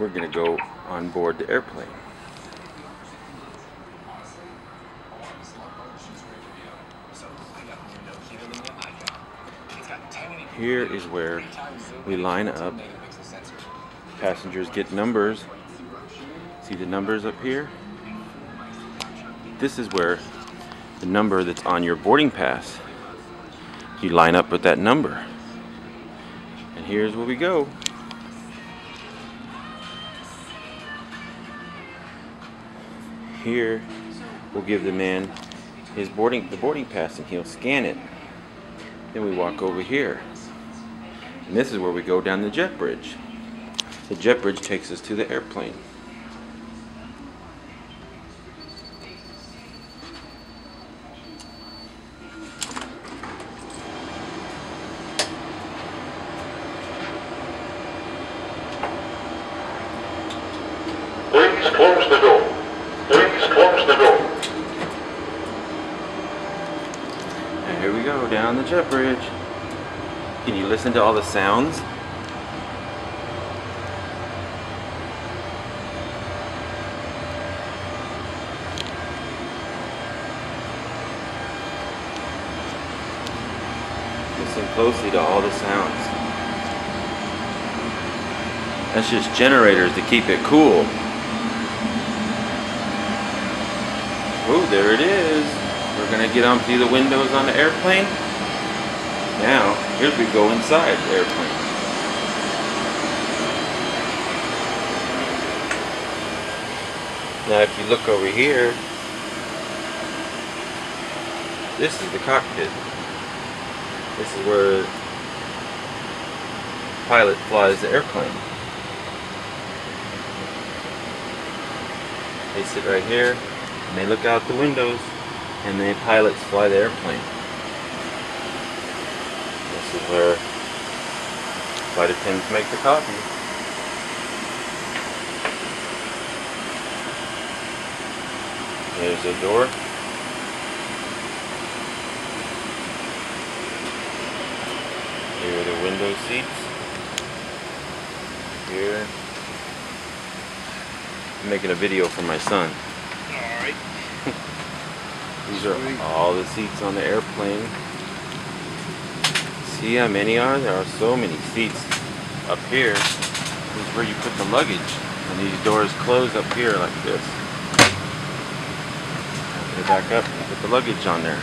we're going to go on board the airplane. Here is where we line up. Passengers get numbers. See the numbers up here? This is where the number that's on your boarding pass, you line up with that number. And here's where we go. Here we'll give the man the boarding pass, and he'll scan it. Then we walk over here. And this is where we go down the jet bridge. The jet bridge takes us to the airplane. Please close the door. Please close the door. And here we go, down the jet bridge. Can you listen to all the sounds? Listen closely to all the sounds. That's just generators to keep it cool. Oh, there it is. We're gonna get on through the windows on the airplane. Now, here we go inside the airplane. Now, if you look over here, this is the cockpit. This is where the pilot flies the airplane. They sit right here, and they look out the windows, and the pilots fly the airplane. This is where flight attendants make the coffee. There's a door. Here are the window seats. Here. I'm making a video for my son. Alright. These are all the seats on the airplane. See how many are? There are so many seats up here. This is where you put the luggage. And these doors close up here like this. Put it back up and put the luggage on there.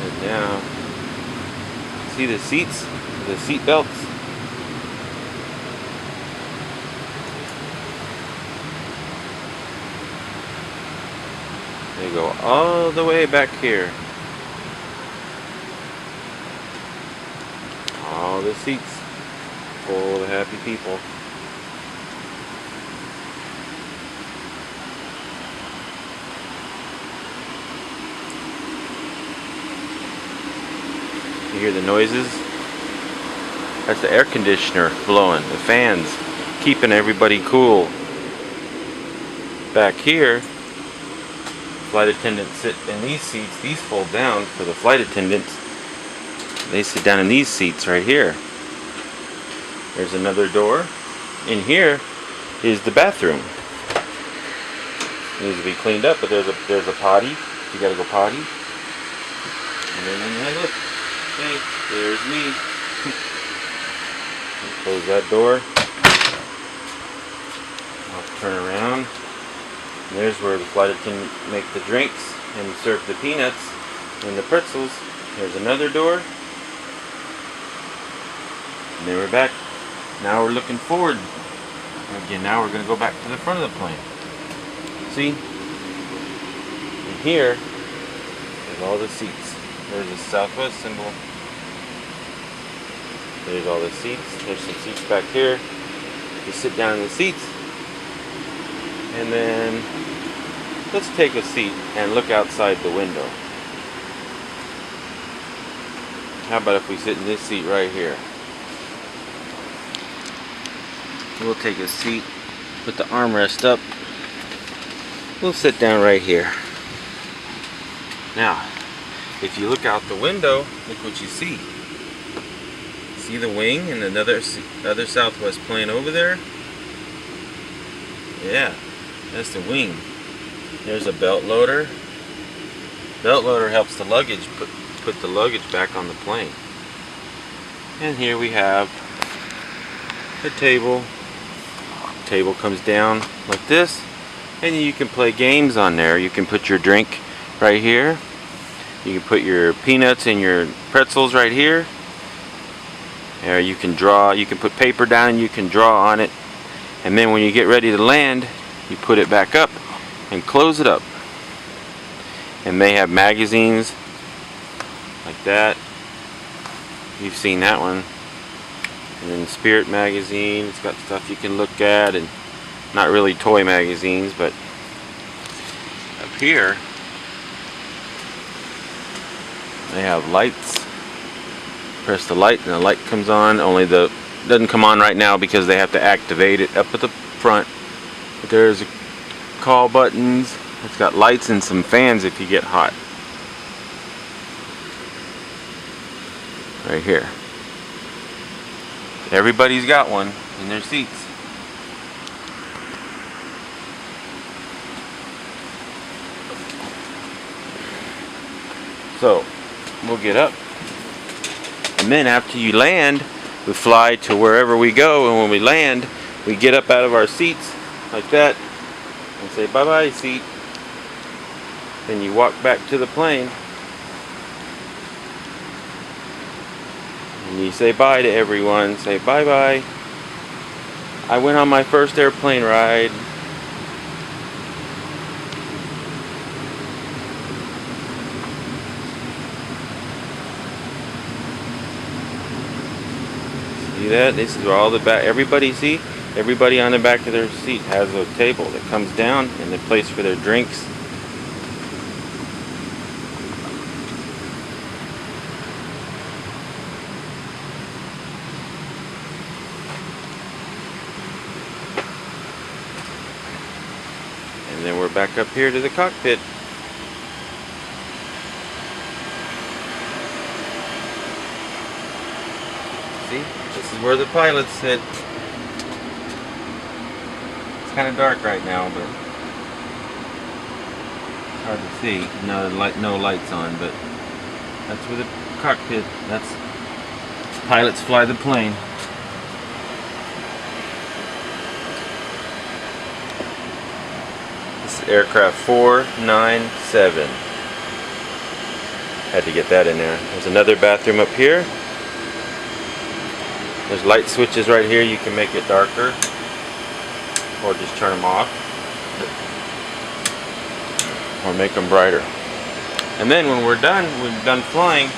And now, see the seats? The seat belts? They go all the way back here. All the seats full of happy people. You hear the noises? That's the air conditioner blowing, the fans, keeping everybody cool. Back here, flight attendants sit in these seats. These fold down for the flight attendants. They sit down in these seats right here. There's another door. In here is the bathroom. It needs to be cleaned up, but there's a potty. You gotta go potty. And then hey, look, hey, there's me. Close that door. I'll turn around. And there's where the flight attendant make the drinks and serve the peanuts and the pretzels. There's another door. And then we're back. Now we're looking forward. Again, now we're going to go back to the front of the plane. See? And here is all the seats. There's a Southwest symbol. There's all the seats. There's some seats back here. You sit down in the seats. And then let's take a seat and look outside the window. How about if we sit in this seat right here? We'll take a seat with the armrest up. We'll sit down right here. Now, if you look out the window, look what you see. See the wing and another other Southwest plane over there? Yeah, that's the wing. There's a belt loader. Belt loader helps the luggage put the luggage back on the plane. And here we have a table. Table comes down like this, and you can play games on there. You can put your drink right here. You can put your peanuts and your pretzels right here. Or you can draw. You can put paper down and you can draw on it. And then when you get ready to land, you put it back up and close it up. And they have magazines like that. You've seen that one. And then Spirit magazine, it's got stuff you can look at, and not really toy magazines, but up here they have lights. Press the light and the light comes on, only the doesn't come on right now because they have to activate it up at the front. But there's call buttons. It's got lights and some fans if you get hot. Right here. Everybody's got one in their seats. So, we'll get up. And then after you land, we fly to wherever we go, and when we land, we get up out of our seats like that and say bye-bye seat. Then you walk back to the plane and you say bye to everyone. Say bye-bye. I went on my first airplane ride. See that? This is where all the back, everybody see? Everybody on the back of their seat has a table that comes down and a place for their drinks. And then we're back up here to the cockpit. See? This is where the pilots sit. It's kind of dark right now, but it's hard to see. No lights on, but that's where the cockpit. That's pilots fly the plane. This is aircraft 497. Had to get that in there. There's another bathroom up here. There's light switches right here. You can make it darker or just turn them off or make them brighter. And then when we're done flying,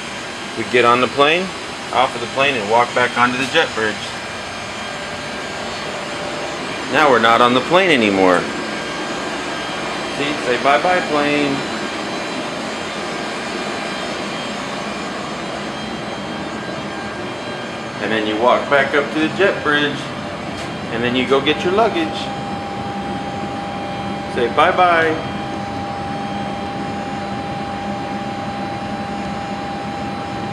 we get on the plane, off of the plane, and walk back onto the jet bridge. Now we're not on the plane anymore. See, say bye-bye plane. And then you walk back up to the jet bridge, and then you go get your luggage. Say bye-bye.